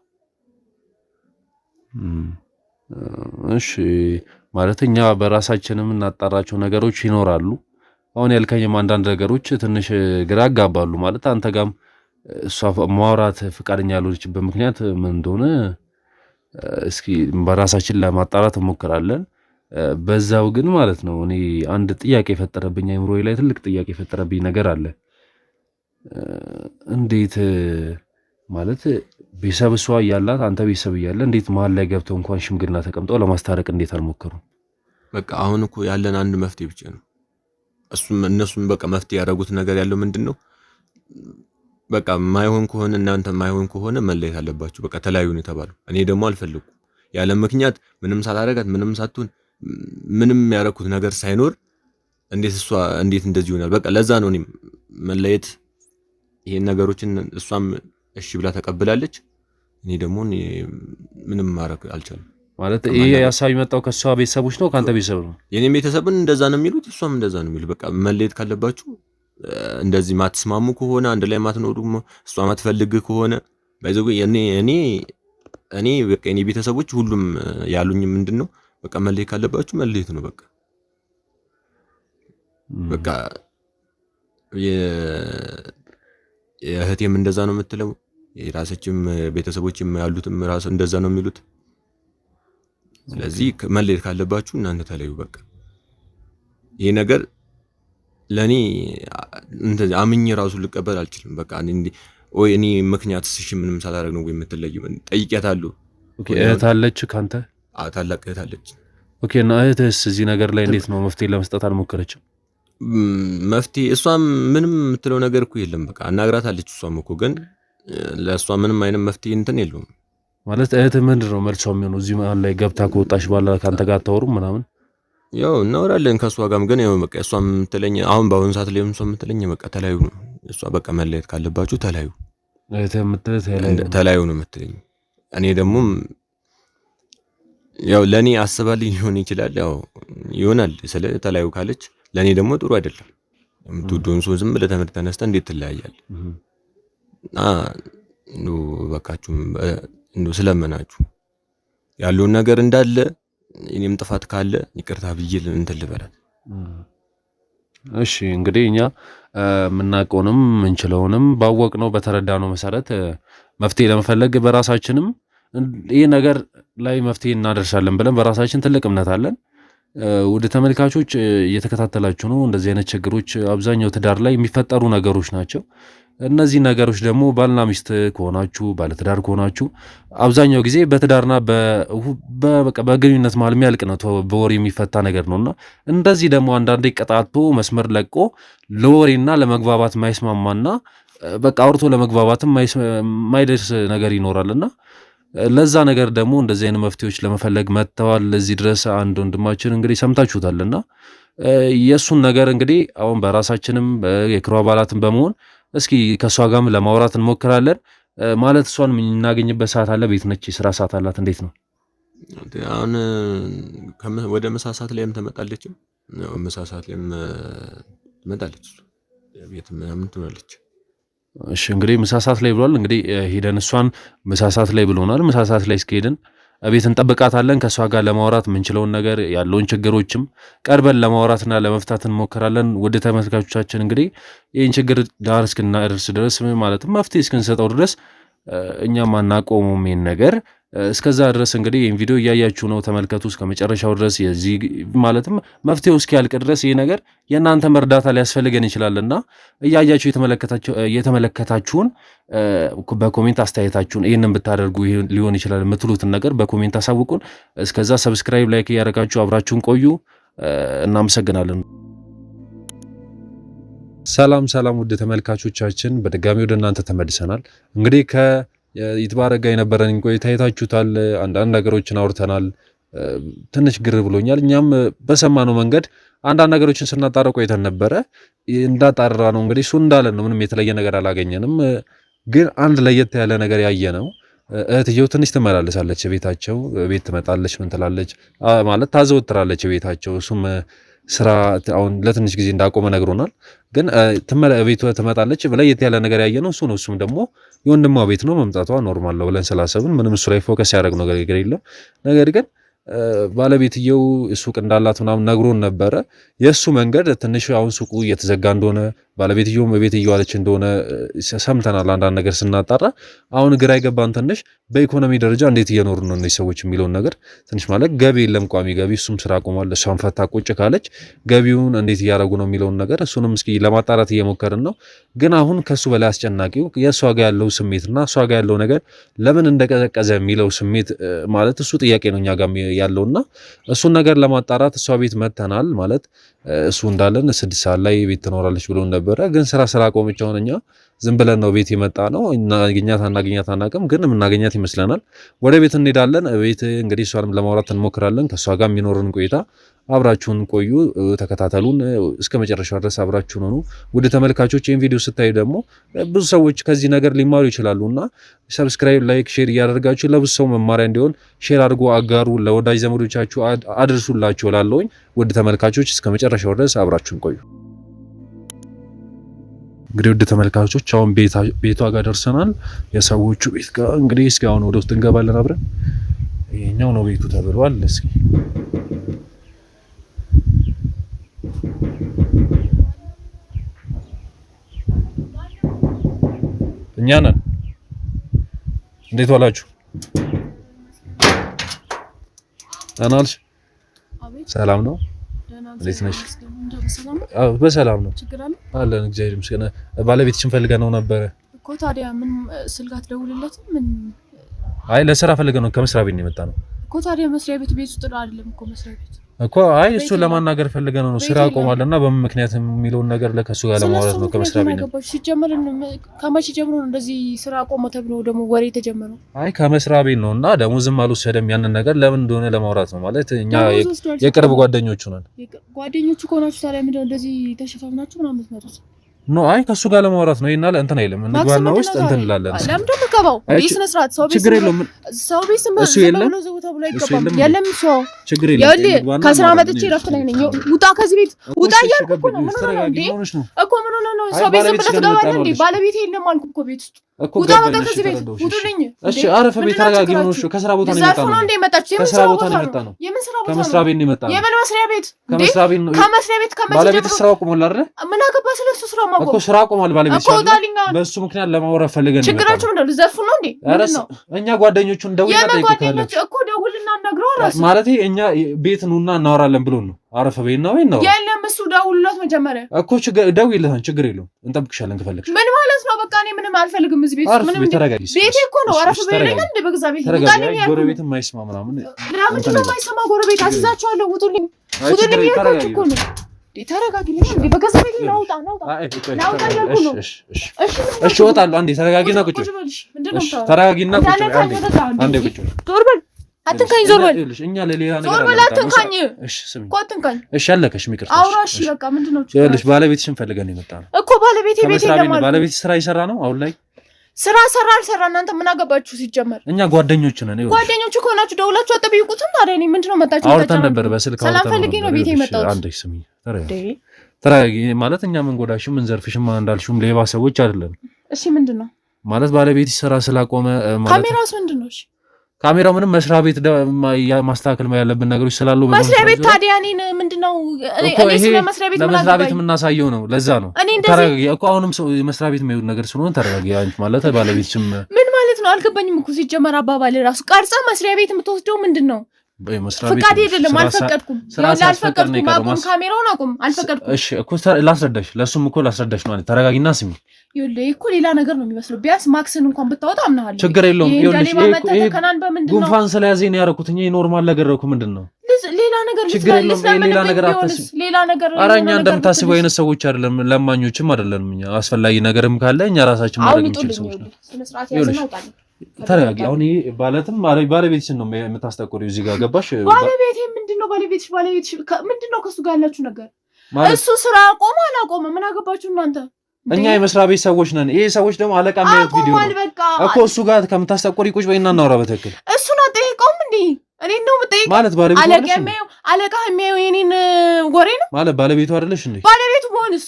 እሺ ማለት እኛ በራሳችንም እናጣራቸው ነገሮች ይኖራሉ። አሁን ያልከኝም አንዳንድ ነገሮች ትንሽ ግራ ያጋባሉ። ማለት አንተ ጋም እሷ ማውራት ፍቃደኛ ያልሆነችበት ምክንያት ምን እንደሆነ እስኪ በራሳችን ለማጣራት እንሞክራለን። በዛው ግን ማለት ነው እኔ አንድ ጥያቄ የፈጠረብኝ አይምሮዬ ላይ ትልቅ ጥያቄ የፈጠረብኝ ነገር አለ። እንዴት ማለት ቤተሰብ እሷ እያላት አንተ ቤተሰብ እያለ እንዴት መሀል ላይ ገብተው እንኳን ሽምግልና ተቀምጠው ለማስታረቅ እንዴት አልሞከሩም? በቃ አሁን እኮ ያለን አንድ መፍትሄ ብቻ ነው። እነሱም በቃ መፍትሄ ያደረጉት ነገር ያለው ምንድነው? በቃ ማይሆን ከሆነ እናንተ ማይሆን ከሆነ መለየት አለባችሁ፣ በቃ ተለያዩ ነው የተባለው። እኔ ደግሞ አልፈልኩም ያለ ምክንያት ምንም ሳታረጋት ምንም ሳትሆን ምንም ያረኩት ነገር ሳይኖር እንዴት እንደዚህ ይሆናል? በቃ ለዛ ነው እኔ መለየት ይሄን ነገሮችን እሷም እሺ ብላ ተቀብላለች። እኔ ደግሞ ምንም ማረክ አልቻለም። ማለት ይሄ ሐሳብ የመጣው ከሷ ቤተሰቦች ነው ካንተ ቤተሰብ ነው? የኔ ቤተሰብን እንደዛ ነው የሚሉት፣ እሷም እንደዛ ነው የሚሉት። በቃ መለየት ካለባችሁ እንደዚህ ማትስማሙ ከሆነ አንድ ላይ ማትኖሩ እሷ ማትፈልግ ከሆነ ባይዘው እኔ በቃ የኔ ቤተሰቦች ሁሉም ያሉኝ ምንድነው በቃ መለየት ካለባችሁ መለየት ነው በቃ በቃ የእህቴም እንደዛ ነው የምትለው፣ የራሳችም ቤተሰቦችም ያሉትም ራሱ እንደዛ ነው የሚሉት። ስለዚህ መለየት ካለባችሁ እናንተ ተለዩ በቃ። ይሄ ነገር ለኔ እንደዚህ አምኜ ራሱ ልቀበል አልችልም። በቃ እኔ ምክንያት እሺ ምንም ሳላደርግ ነው ወይ የምትለዩ? ጠይቄያታለሁ። ኦኬ እህት አለች ካንተ? ታላቅ እህት አለች። ኦኬ እና እህትስ እዚህ ነገር ላይ እንዴት ነው መፍትሄ ለመስጠት አልሞከረችም? መፍትሄ እሷም ምንም የምትለው ነገር እኮ የለም። በቃ አናግራታለች። እሷም እኮ ግን ለእሷ ምንም አይነት መፍትሄ እንትን የለውም። ማለት እህት ምንድን ነው መልሷ የሚሆነው? እዚህ መሀል ላይ ገብታ ከወጣች በኋላ ካንተ ጋር አታወሩም ምናምን? ያው እናወራለን ከእሷ ጋርም፣ ግን ያው በቃ እሷ የምትለኝ አሁን በአሁኑ ሰዓት ላይ እሷ የምትለኝ በቃ ተለያዩ ነው። እሷ በቃ መለየት ካለባችሁ ተለያዩ፣ እህት የምትለው ተለያዩ ነው የምትለኝ። እኔ ደግሞ ያው ለኔ አስባልኝ ሊሆን ይችላል፣ ያው ይሆናል። ስለ ተለያዩ ካለች ለኔ ደግሞ ጥሩ አይደለም። የምትወደውን ሰው ዝም ብለህ ተመርተህ ተነስተህ እንዴት ትለያያለህ? በቃችሁም ስለመናችሁ ያለውን ነገር እንዳለ እኔም ጥፋት ካለ ይቅርታ ብዬ እንትን ልበላት። እሺ እንግዲህ እኛ የምናውቀውንም ምንችለውንም ባወቅነው በተረዳነው መሰረት መፍትሄ ለመፈለግ በራሳችንም ይህ ነገር ላይ መፍትሄ እናደርሳለን ብለን በራሳችን ትልቅ እምነት አለን። ወደ ተመልካቾች እየተከታተላችሁ ነው። እንደዚህ አይነት ችግሮች አብዛኛው ትዳር ላይ የሚፈጠሩ ነገሮች ናቸው። እነዚህ ነገሮች ደግሞ ባልና ሚስት ከሆናችሁ ባለትዳር ከሆናችሁ አብዛኛው ጊዜ በትዳርና በግንኙነት መሀል የሚያልቅ ነው፣ በወሬ የሚፈታ ነገር ነውና እንደዚህ ደግሞ አንዳንዴ ቀጣቶ መስመር ለቆ ለወሬና ለመግባባት ማይስማማና በቃ አውርቶ ለመግባባትም ማይደርስ ነገር ይኖራልና ለዛ ነገር ደግሞ እንደዚህ አይነት መፍትሄዎች ለመፈለግ መጥተዋል እዚህ ድረስ። አንድ ወንድማችን እንግዲህ ሰምታችሁታልና የሱን ነገር እንግዲህ አሁን በራሳችንም የክሩ አባላትን በመሆን እስኪ ከሷ ጋርም ለማውራት እንሞክራለን። ማለት እሷን የምናገኝበት ሰዓት አለ? ቤት ነች? የስራ ሰዓት አላት? እንዴት ነው? አሁን ወደ ምሳ ሰዓት ላይም ትመጣለች። ምሳ ሰዓት ላይም ትመጣለች፣ ቤት ምናምን ትሆናለች። እሺ እንግዲህ ምሳ ሰዓት ላይ ብሏል። እንግዲህ ሄደን እሷን ምሳ ሰዓት ላይ ብሎናል። ምሳ ሰዓት ላይ እስከሄድን ቤት እንጠብቃታለን። ከእሷ ጋር ለማውራት የምንችለውን ነገር ያለውን ችግሮችም ቀርበን ለማውራትና ለመፍታት እንሞክራለን። ወደ ተመልካቾቻችን እንግዲህ ይህን ችግር ዳር እስክናደርስ ድረስ ማለትም መፍትሄ እስክንሰጠው ድረስ እኛም አናቆመውም ይህን ነገር። እስከዛ ድረስ እንግዲህ ይህን ቪዲዮ እያያችሁ ነው፣ ተመልከቱ እስከ መጨረሻው ድረስ። የዚህ ማለትም መፍትሄው እስኪያልቅ ድረስ ይህ ነገር የእናንተ እርዳታ ሊያስፈልገን ይችላልና እያያችሁ የተመለከታችሁን በኮሜንት አስተያየታችሁን ይህንን ብታደርጉ ሊሆን ይችላል የምትሉትን ነገር በኮሜንት አሳውቁን። እስከዛ ሰብስክራይብ፣ ላይክ እያደረጋችሁ አብራችሁን ቆዩ። እናመሰግናለን። ሰላም ሰላም፣ ውድ ተመልካቾቻችን በድጋሚ ወደ እናንተ ተመልሰናል። እንግዲህ ይትባረክ ጋር የነበረን ቆይታ አይታችሁታል። አንዳንድ ነገሮችን አውርተናል። ትንሽ ግር ብሎኛል። እኛም በሰማነው መንገድ አንዳንድ ነገሮችን ስናጣራ ቆይተን ነበረ። እንዳጣራ ነው እንግዲህ እሱ እንዳለን ነው። ምንም የተለየ ነገር አላገኘንም። ግን አንድ ለየት ያለ ነገር ያየ ነው። እህትየው ትንሽ ትመላለሳለች ቤታቸው። ቤት ትመጣለች፣ ምን ትላለች ማለት ታዘወትራለች ቤታቸው። እሱም ስራ አሁን ለትንሽ ጊዜ እንዳቆመ ነግሮናል። ግን ቤቷ ትመጣለች። ለየት ያለ ነገር ያየ ነው እሱ ነው። እሱም ደግሞ የወንድሟ ቤት ነው። መምጣቷ ኖርማል ነው ብለን ስላሰብን ምንም እሱ ላይ ፎከስ ያደረግ ነገር የለም። ነገር ግን ባለቤትየው ሱቅ እንዳላት ምናምን ነግሮን ነበረ። የሱ መንገድ ትንሽ አሁን ሱቁ እየተዘጋ እንደሆነ ባለቤትየው በቤት እየዋለች እንደሆነ ሰምተናል። አንዳንድ ነገር ስናጣራ አሁን ግራ ይገባን ትንሽ በኢኮኖሚ ደረጃ እንዴት እየኖሩ ነው እነዚህ ሰዎች የሚለውን ነገር ትንሽ ማለት ገቢ የለም ቋሚ ገቢ፣ እሱም ስራ ቆሟል። እሷን ፈታ ቁጭ ካለች ገቢውን እንዴት እያደረጉ ነው የሚለውን ነገር እሱንም እስኪ ለማጣራት እየሞከርን ነው። ግን አሁን ከሱ በላይ አስጨናቂው የእሷ ጋር ያለው ስሜትና እሷ ጋር ያለው ነገር ለምን እንደቀዘቀዘ የሚለው ስሜት ማለት እሱ ጥያቄ ነው እኛ ጋር ያለውና እሱን ነገር ለማጣራት እሷ ቤት መተናል። ማለት እሱ እንዳለን 6 ሰዓት ላይ ቤት ትኖራለች ብሎ ነበረ። ግን ስራ ስላቆመች አሁን እኛ ዝም ብለን ነው ቤት የመጣ ነው። እናገኛት አናውቅም፣ ግን የምናገኛት ይመስለናል። ወደ ቤት እንሄዳለን። ቤት እንግዲህ እሷንም ለማውራት እንሞክራለን። ከእሷ ጋር የሚኖርን ቆይታ አብራችሁን ቆዩ፣ ተከታተሉን እስከ መጨረሻው ድረስ አብራችሁን ሆኑ። ውድ ተመልካቾች ይህን ቪዲዮ ስታዩ ደግሞ ብዙ ሰዎች ከዚህ ነገር ሊማሩ ይችላሉና ሰብስክራይብ፣ ላይክ፣ ሼር እያደረጋችሁ ለብዙ ሰው መማሪያ እንዲሆን ሼር አድርጎ አጋሩ፣ ለወዳጅ ዘመዶቻችሁ አድርሱላችሁ እላለሁኝ። ውድ ተመልካቾች እስከ መጨረሻው ድረስ አብራችሁን ቆዩ። እንግዲህ ውድ ተመልካቾች አሁን ቤቷ ጋር ደርሰናል። የሰዎቹ ቤት ጋር እንግዲህ እስኪ አሁን ወደ ውስጥ እንገባለን አብረን። ይሄኛው ነው ቤቱ ተብሏል። እስኪ እኛ ነን። እንዴት ዋላችሁ? አናልሽ ሰላም ነው? እንዴት ነሽ? በሰላም ነው አለን፣ እግዚአብሔር ይመስገን። ባለቤትሽን ፈልገን ነው ነበረ እኮ። ታዲያ ምን ስልክ አትደውልለትም? ምን? አይ ለስራ ፈልገን ነው፣ ከመስሪያ ቤት ነው የመጣ ነው እኮ። ታዲያ መስሪያ ቤት ውስጥ አይደለም እኮ መስሪያ ቤት እኮ። አይ እሱን ለማናገር ፈልገን ነው፣ ስራ ቆሟልና በምን ምክንያት የሚለውን ነገር ለከሱ ጋር ለማውራት ነው ከመስሪያ ቤት ነው። ሲጀመር ከመቼ ጀምሮ ነው እንደዚህ ስራ ቆመ ተብሎ ደግሞ ወሬ ተጀመረው? አይ ከመስሪያ ቤት ነው እና ደሞዝም አልወሰደም። ያንን ነገር ለምን እንደሆነ ለማውራት ነው። ማለት እኛ የቅርብ ጓደኞቹ ነን። ጓደኞቹ ከሆናችሁ ታዲያ ምንድን ነው እንደዚህ ተሸፋፍናችሁ ምናምን የምትመጡት? ኖ አይ ከሱ ጋር ለማውራት ነው። ይናል እንትን አይልም እንግባና ውስጥ እንትን እንላለን። ለምን ተከባው ቢዝነስ ራት ሰው ቢዝነስ ችግር የለውም። ሰው ቢዝነስ ብሎ ዘው ተብሎ አይገባም። የለም ሰው ችግር የለም። ከስራ መጥቼ ረፍት ላይ ነኝ። ውጣ ከዚህ ቤት ውጣ እያልኩ እኮ ነው። ምን ነው እንዴ እኮ ምን ነው ሰው ቢዝነስ ብለህ ትገባለህ እንዴ? ባለቤቴ የለም አልኩ እኮ ቤት ውስጥ ውጣ በቃ ከዚህ ቤት ውጡልኝ። እሺ አረፈ ቤት ተረጋጊ። ምን ነው ከስራ ቦታ ነው የመጣው? ነው እንዴ መጣችሁ? የምን ስራ ቦታ ነው? የምን ስራ ቦታ ነው? ከመስሪያ ቤት ነው የመጣው። የምን መስሪያ ቤት? ከመስሪያ ቤት ነው። ከመስሪያ ቤት ባለቤት ስራው ቆሟል አይደል? ምን አገባ ስለሱ ስራ ማቆም እኮ ስራ ቆሟል። ባለቤት በሱ ምክንያት ለማውራት ፈልገን ነው። ችግራችሁ ምንድን ነው? ዘርፉ ነው እንዴ? እኛ ጓደኞቹን ደውልና ጠይቁታለን እኮ ደውልና ነግረው ራሱ ማለት እኛ ቤት ኑና እናወራለን ብሎ ነው። አረፈ ቤትና ወይ ነው የለም እሱ ደውሉላት መጀመሪያ እኮ ደውይልህ፣ ችግር የለውም እንጠብቅሻለን ከፈለግሽ። ምን ማለት ነው? በቃ እኔ ምንም አልፈልግም እዚህ ቤት ምንም ቤቴ እኮ ነው። አረፈ ቤለኝ እንደ በግዛ ቤት ይጣልኝ ያለው ጎረቤት የማይስማ ምናምን ምናምን ነው የማይሰማ ጎረቤት አስይዛቸዋለሁ። ውጡልኝ ውጡልኝ ያልኩት እኮ ነው። ተረጋጊ እንዴ በገዛ ቤት ናውጣ ናውጣ ያልኩ ነው። እሺ እወጣለሁ። አንዴ ተረጋጊና ቁጭ በል። ተረጋጊና ቁጭ በል። አንዴ ቁጭ በል። ዞር በል አትንካኝ። ዞር በል። እኛ ለሌላ ነገር ዞር በል አትንካኝ። እሺ ስሚ እኮ አትንካኝ። እሺ አለቀሽ። የሚቀርሽ አውራሽ በቃ ምንድነው? ይኸውልሽ ባለቤትሽን ፈልገን ነው የመጣነው እኮ። ባለቤቴ ቤት የለም። ባለቤት ስራ እየሰራ ነው አሁን ላይ። ስራ ሰራ አልሰራ እናንተ ምን አገባችሁ? ሲጀመር እኛ ጓደኞች ነን። ጓደኞች ከሆናችሁ ደውላችሁ አጠብቁትም። ታዲያ እኔ ምንድነው መጣችሁ? አውርተን ነበር በስልክ አውርተን ሰላም ፈልጌ ነው ቤቴ የመጣሁት። አንዴ ስሚ ተረጋጊ። ማለት እኛ ምን ጎዳሽም ምን ዘርፍሽም እንዳልሽም ሌባ ሰዎች አይደለም። እሺ ምንድነው ማለት ባለቤት ስራ ስላቆመ ማለት ካሜራውስ ምንድነው? እሺ ካሜራው ምንም መስሪያ ቤት ማስተካከል ያለብን ነገሮች ስላሉ መስሪያ ቤት ታዲያ እኔን ምንድነው እኔ ስለ መስሪያ ቤት ለመስሪያ ቤት የምናሳየው ነው። ለዛ ነው ተረጋጊ እኮ አሁንም ሰው መስሪያ ቤት የሚሆን ነገር ስለሆነ ተረጋጊ። አንቺ ማለት ባለቤትሽም ምን ማለት ነው አልገባኝም እኮ ሲጀመር አባባል ራሱ ቀርጻ መስሪያ ቤት የምትወስደው ምንድነው? ፍቃድ አይደለም አልፈቀድኩም። አልፈቀድኩም አቁም ካሜራውን አቁም አልፈቀድኩም። እሺ እኮ ላስረዳሽ፣ ለሱም እኮ ላስረዳሽ ነው። ተረጋጊና ስሚ። ይኸውልህ እኮ ሌላ ነገር ነው የሚመስለው። ቢያንስ ማክስን እንኳን ብታወጣ አምናለሁ። ችግር የለውም። ይኸውልሽ ጉንፋን ስለያዘኝ ነው ያደረኩት እንጂ ኖርማል ነገር ነው። ምንድነው ሌላ ነገር ችግር የለውም። ሌላ ነገር አታስቢ። ሌላ ነገር ኧረ እኛ እንደምታስበው አይነት ሰዎች አይደለም፣ ለማኞችም አይደለም። እኛ አስፈላጊ ነገርም ካለ እኛ ራሳችን ማድረግ እንችል ሰዎች ነው። ተረጋጊ። አሁን ይሄ ባለትም ባለቤትሽን ነው የምታስጠቁሪው እዚህ ጋር ገባሽ? ባለቤቴ ምንድነው? ባለቤትሽ ምንድነው? ከሱ ጋር ያላችሁ ነገር እሱ ስራ አቆመ አላቆመ ምን አገባችሁ እናንተ? እኛ የመስሪያ ቤት ሰዎች ነን። ይሄ ሰዎች ደግሞ አለቃ የሚያዩት ቪዲዮ ነው እኮ። እሱ ጋር ከምታስጠቁሪ ቁጭ በይና እናውራ በትክክል። እሱን አጠይቀውም እንዴ? እኔ ነው የምጠይቀው ማለት ባለቤቱ አለቃ የሚያየው የኔን ወሬ ነው ማለት ባለቤቱ አይደለሽ እንዴ? ባለቤቱ ሆነስ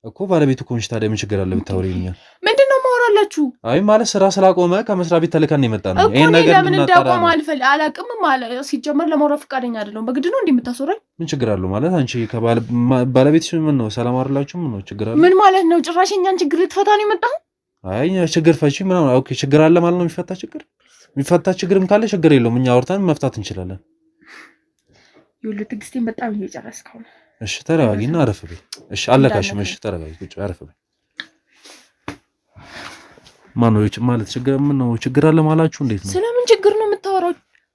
እኮ ባለቤቱ ኮንሽ ታዲያ ምን ችግር አለ ብታወሪልኛል? ምንድነው ማውራ ታወራላችሁ? አይ ማለት ስራ ስላቆመ ከመስሪያ ቤት ተልከን የመጣ ነው። ይሄን ነገር ለምን እንዳቆመ አላውቅም ማለት ሲጀመር ለማውራት ፈቃደኛ አይደለም። በግድ ነው እንደምታስወራኝ? ምን ችግር አለው ማለት አንቺ ከባለቤትሽ ምን ነው ሰላም አይደላችሁ? ምን ነው ችግር አለ? ምን ማለት ነው? ጭራሽ እኛን ችግር ልትፈታ ነው የመጣው? አይ ችግር ፈቺ ምናምን ኦኬ፣ ችግር አለ ማለት ነው። የሚፈታ ችግርም ካለ ችግር የለውም፣ እኛ አውርተን መፍታት እንችላለን። ይኸውልህ ትዕግስቴን በጣም እየጨረስከው ነው። እሺ ተረጋጊና አረፍ በይ። እሺ አለቃሽም እሺ ተረጋጊ፣ ቁጭ አረፍ በይ። ማነው ማለት ችግር ምን ነው ችግር አለ ማላችሁ? እንዴት ነው? ስለምን ችግር ነው የምታወራው?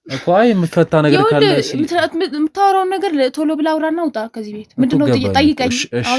እኮ አይ የምፈታ ነገር ካለ የምታወራው ነገር ቶሎ ብላ አውራና ውጣ ከዚህ ቤት። ምንድነው ጠይቀኝ።